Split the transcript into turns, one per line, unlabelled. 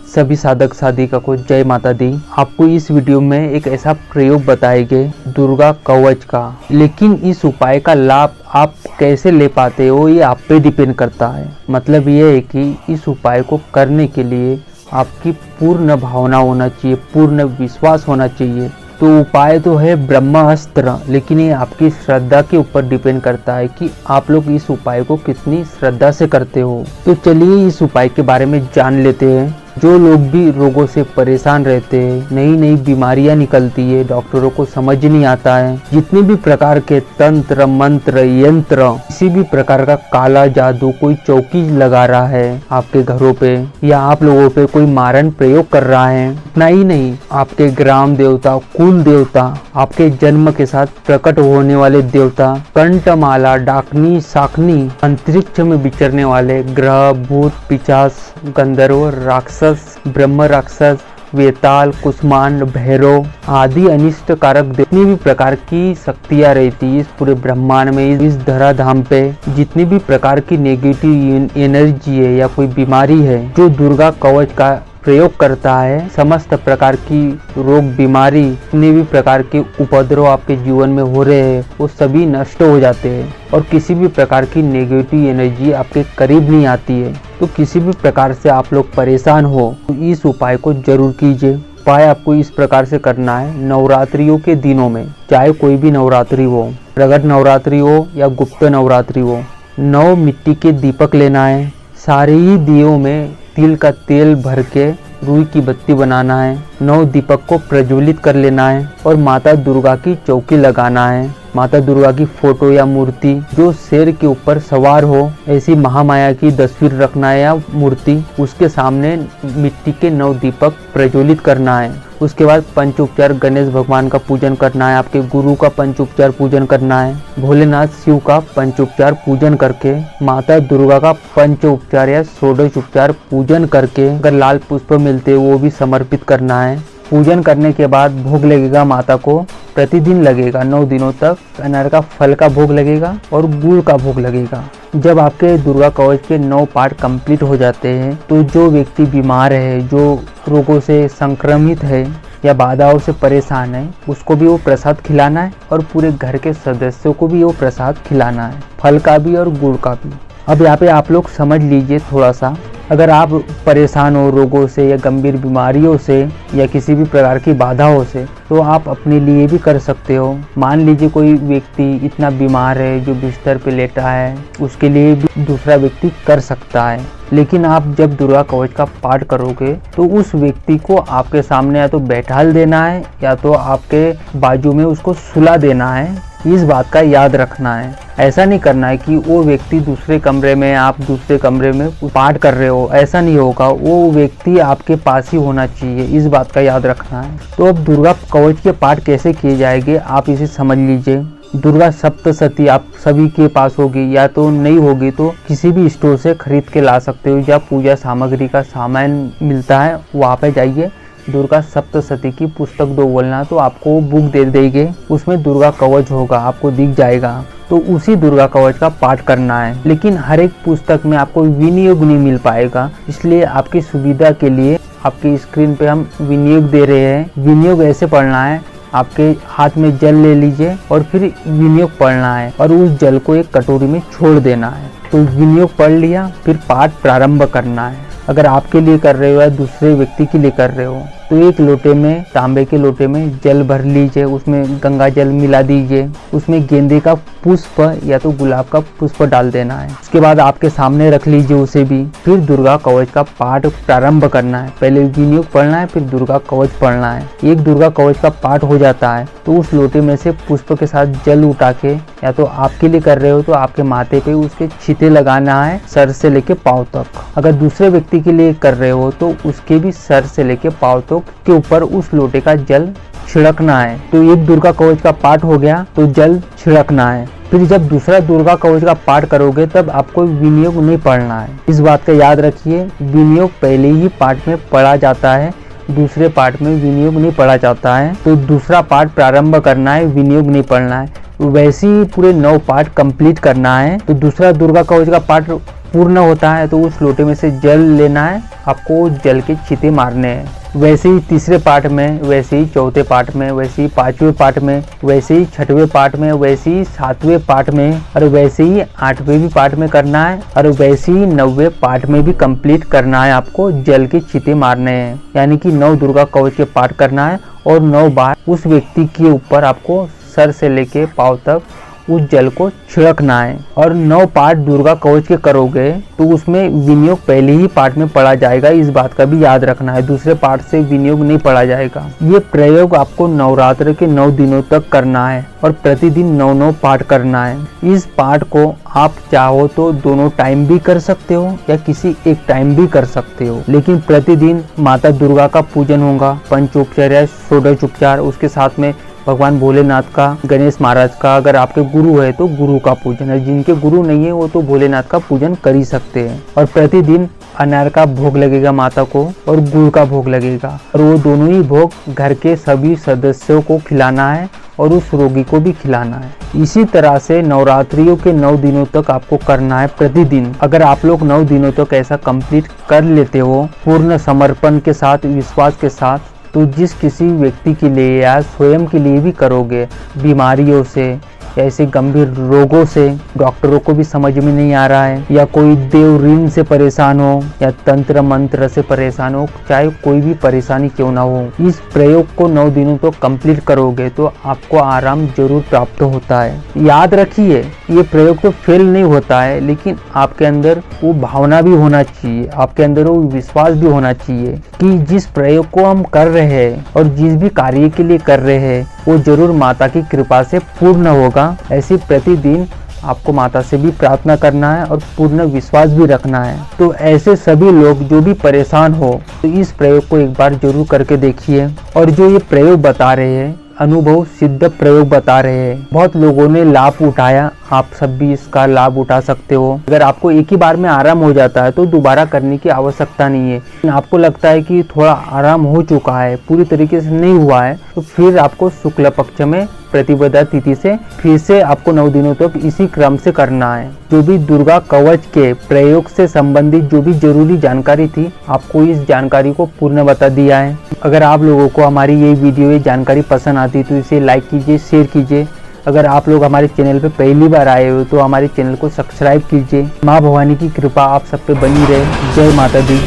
सभी साधक साधिका को जय माता दी। आपको इस वीडियो में एक ऐसा प्रयोग बताएंगे दुर्गा कवच का, लेकिन इस उपाय का लाभ आप कैसे ले पाते हो ये आप पे डिपेंड करता है। मतलब ये है कि इस उपाय को करने के लिए आपकी पूर्ण भावना होना चाहिए, पूर्ण विश्वास होना चाहिए। तो उपाय तो है ब्रह्मास्त्र, लेकिन ये आपकी श्रद्धा के ऊपर डिपेंड करता है कि आप लोग इस उपाय को कितनी श्रद्धा से करते हो। तो चलिए इस उपाय के बारे में जान लेते हैं। जो लोग भी रोगों से परेशान रहते हैं, नई नई बीमारियां निकलती है, डॉक्टरों को समझ नहीं आता है, जितने भी प्रकार के तंत्र मंत्र यंत्र, किसी भी प्रकार का काला जादू कोई चौकी लगा रहा है आपके घरों पे या आप लोगों पे कोई मारण प्रयोग कर रहा है, इतना ही नहीं, आपके ग्राम देवता, कुल देवता, आपके जन्म के साथ प्रकट होने वाले देवता, कंठमाला, डाकनी, शाकनी, अंतरिक्ष में विचरने वाले ग्रह, भूत, पिशाच, गंधर्व, राक्षस, ब्रह्म राक्षस, वेताल, कुष्मांड, भैरव आदि अनिष्ट कारक जितनी भी प्रकार की शक्तियां रहती है इस पूरे ब्रह्मांड में, इस धराधाम पे जितनी भी प्रकार की नेगेटिव एनर्जी है या कोई बीमारी है, जो दुर्गा कवच का प्रयोग करता है, समस्त प्रकार की रोग बीमारी, जितने भी प्रकार के उपद्रव आपके जीवन में हो रहे हैं वो सभी नष्ट हो जाते हैं और किसी भी प्रकार की नेगेटिव एनर्जी आपके करीब नहीं आती है। तो किसी भी प्रकार से आप लोग परेशान हो तो इस उपाय को जरूर कीजिए। उपाय आपको इस प्रकार से करना है। नवरात्रियों के दिनों में, चाहे कोई भी नवरात्रि हो, प्रगट नवरात्रि हो या गुप्त नवरात्रि हो, 9 मिट्टी के दीपक लेना है। सारे ही दियों में तिल का तेल भर के रुई की बत्ती बनाना है। 9 दीपक को प्रज्वलित कर लेना है और माता दुर्गा की चौकी लगाना है। माता दुर्गा की फोटो या मूर्ति जो शेर के ऊपर सवार हो, ऐसी महामाया की तस्वीर रखना है या मूर्ति, उसके सामने मिट्टी के 9 दीपक प्रज्वलित करना है। उसके बाद पंचोपचार गणेश भगवान का पूजन करना है, आपके गुरु का पंचोपचार पूजन करना है, भोलेनाथ शिव का पंचोपचार पूजन करके, माता दुर्गा का पंचोपचार या षोडशोपचार पूजन करके, अगर लाल पुष्प मिलते वो भी समर्पित करना है। पूजन करने के बाद भोग लगेगा माता को, प्रतिदिन लगेगा 9 दिनों तक। अनार का फल का भोग लगेगा और गुड़ का भोग लगेगा। जब आपके दुर्गा कवच के 9 पार्ट कंप्लीट हो जाते हैं तो जो व्यक्ति बीमार है, जो रोगों से संक्रमित है या बाधाओं से परेशान है, उसको भी वो प्रसाद खिलाना है और पूरे घर के सदस्यों को भी वो प्रसाद खिलाना है, फल का भी और गुड़ का भी। अब यहाँ पे आप लोग समझ लीजिए थोड़ा सा, अगर आप परेशान हो रोगों से या गंभीर बीमारियों से या किसी भी प्रकार की बाधाओं से, तो आप अपने लिए भी कर सकते हो। मान लीजिए कोई व्यक्ति इतना बीमार है जो बिस्तर पे लेटा है, उसके लिए भी दूसरा व्यक्ति कर सकता है। लेकिन आप जब दुर्गा कवच का पाठ करोगे तो उस व्यक्ति को आपके सामने या तो बैठाल देना है या तो आपके बाजू में उसको सुला देना है। इस बात का याद रखना है। ऐसा नहीं करना है कि वो व्यक्ति दूसरे कमरे में, आप दूसरे कमरे में पाठ कर रहे हो, ऐसा नहीं होगा। वो व्यक्ति आपके पास ही होना चाहिए, इस बात का याद रखना है। तो अब दुर्गा कवच के पाठ कैसे किए जाएंगे आप इसे समझ लीजिए। दुर्गा सप्तशती आप सभी के पास होगी, या तो नहीं होगी तो किसी भी स्टोर से खरीद के ला सकते हो। जहाँ पूजा सामग्री का सामान मिलता है वहाँ पे जाइए, दुर्गा सप्तशती की पुस्तक 2 बोलना, तो आपको बुक दे देंगे, उसमें दुर्गा कवच होगा, आपको दिख जाएगा। तो उसी दुर्गा कवच का पाठ करना है। लेकिन हर एक पुस्तक में आपको विनियोग नहीं मिल पाएगा, इसलिए आपकी सुविधा के लिए आपकी स्क्रीन पे हम विनियोग दे रहे हैं। विनियोग ऐसे पढ़ना है, आपके हाथ में जल ले लीजिए और फिर विनियोग पढ़ना है और उस जल को एक कटोरी में छोड़ देना है। तो विनियोग पढ़ लिया, फिर पाठ प्रारंभ करना है। अगर आपके लिए कर रहे हो या दूसरे व्यक्ति के लिए कर रहे हो तो एक लोटे में, तांबे के लोटे में जल भर लीजिए, उसमें गंगा जल मिला दीजिए, उसमें गेंदे का पुष्प या तो गुलाब का पुष्प डाल देना है। उसके बाद आपके सामने रख लीजिए उसे भी। फिर दुर्गा कवच का पाठ प्रारंभ करना है। पहले विनियोग पढ़ना है, फिर दुर्गा कवच पढ़ना है। एक दुर्गा कवच का पाठ हो जाता है तो उस लोटे में से पुष्प के साथ जल उठा के, या तो आपके लिए कर रहे हो तो आपके माथे पे उसके छींटे लगाना है, सर से लेके पाँव तक। अगर दूसरे व्यक्ति के लिए कर रहे हो तो उसके भी सर से लेके पाँव तक के ऊपर उस लोटे का जल छिड़कना है। तो एक दुर्गा कवच का पाठ हो गया तो जल छिड़कना है। फिर जब दूसरा दुर्गा कवच का पाठ करोगे तब आपको विनियोग नहीं पढ़ना है। इस बात का याद रखिए, विनियोग पहले ही पाठ में पढ़ा जाता है, दूसरे पाठ में विनियोग नहीं पढ़ा जाता है। तो दूसरा पाठ प्रारंभ करना है, विनियोग नहीं पढ़ना है। वैसे ही पूरे 9 पाठ कंप्लीट करना है। तो दूसरा दुर्गा कवच का पाठ पूर्ण होता है तो उस लोटे में से जल लेना है, आपको जल के छींटे मारने हैं। वैसे ही तीसरे पार्ट में, वैसे ही चौथे पार्ट में, वैसे ही पांचवें पार्ट में, वैसे ही छठवें पार्ट में, वैसे ही सातवें पार्ट में, और वैसे ही आठवें भी पार्ट में करना है, और वैसे ही 9वें पार्ट में भी कंप्लीट करना है। आपको जल के छींटे मारने हैं, यानी कि 9 दुर्गा कवच के पाठ करना है और 9 बार उस व्यक्ति के ऊपर आपको सर से लेके पाँव तक उस जल को छिड़कना है। और 9 पार्ट दुर्गा कवच के करोगे तो उसमें विनियोग पहले ही पार्ट में पढ़ा जाएगा, इस बात का भी याद रखना है। दूसरे पार्ट से विनियोग नहीं पढ़ा जाएगा। ये प्रयोग आपको नवरात्र के 9 दिनों तक करना है और प्रतिदिन 9 पाठ करना है। इस पाठ को आप चाहो तो दोनों टाइम भी कर सकते हो या किसी एक टाइम भी कर सकते हो, लेकिन प्रतिदिन माता दुर्गा का पूजन होगा, पंचोपचार या षोडशोपचार, उसके साथ में भगवान भोलेनाथ का, गणेश महाराज का, अगर आपके गुरु है तो गुरु का पूजन है, जिनके गुरु नहीं है वो तो भोलेनाथ का पूजन कर ही सकते हैं। और प्रतिदिन अनार का भोग लगेगा माता को और गुड़ का भोग लगेगा, और वो दोनों ही भोग घर के सभी सदस्यों को खिलाना है और उस रोगी को भी खिलाना है। इसी तरह से नवरात्रियों के 9 दिनों तक आपको करना है प्रतिदिन। अगर आप लोग 9 दिनों तक ऐसा कंप्लीट कर लेते हो पूर्ण समर्पण के साथ, विश्वास के साथ, तो जिस किसी व्यक्ति के लिए या स्वयं के लिए भी करोगे, बीमारियों से या ऐसे गंभीर रोगों से डॉक्टरों को भी समझ में नहीं आ रहा है, या कोई देव ऋण से परेशान हो या तंत्र मंत्र से परेशान हो, चाहे कोई भी परेशानी क्यों ना हो, इस प्रयोग को 9 दिनों तो कंप्लीट करोगे तो आपको आराम जरूर प्राप्त होता है। याद रखिए, ये प्रयोग तो फेल नहीं होता है, लेकिन आपके अंदर वो भावना भी होना चाहिए, आपके अंदर वो विश्वास भी होना चाहिए कि जिस प्रयोग को हम कर रहे हैं और जिस भी कार्य के लिए कर रहे हैं वो जरूर माता की कृपा से पूर्ण होगा। ऐसे प्रतिदिन आपको माता से भी प्रार्थना करना है और पूर्ण विश्वास भी रखना है। तो ऐसे सभी लोग जो भी परेशान हो तो इस प्रयोग को एक बार जरूर करके देखिए। और जो ये प्रयोग बता रहे हैं, अनुभव सिद्ध प्रयोग बता रहे हैं, बहुत लोगों ने लाभ उठाया, आप सब भी इसका लाभ उठा सकते हो। अगर आपको एक ही बार में आराम हो जाता है तो दोबारा करने की आवश्यकता नहीं है। आपको लगता है कि थोड़ा आराम हो चुका है, पूरी तरीके से नहीं हुआ है, तो फिर आपको शुक्ल पक्ष में प्रतिपदा तिथि से फिर से आपको 9 दिनों तक इसी क्रम से करना है। जो भी दुर्गा कवच के प्रयोग से संबंधित जो भी जरूरी जानकारी थी, आपको इस जानकारी को पूर्ण बता दिया है। अगर आप लोगों को हमारी ये वीडियो, ये जानकारी पसंद आती तो इसे लाइक कीजिए, शेयर कीजिए। अगर आप लोग हमारे चैनल पे पहली बार आए हो तो हमारे चैनल को सब्सक्राइब कीजिए। माँ भवानी की कृपा आप सब पे बनी रहे। जय माता दी।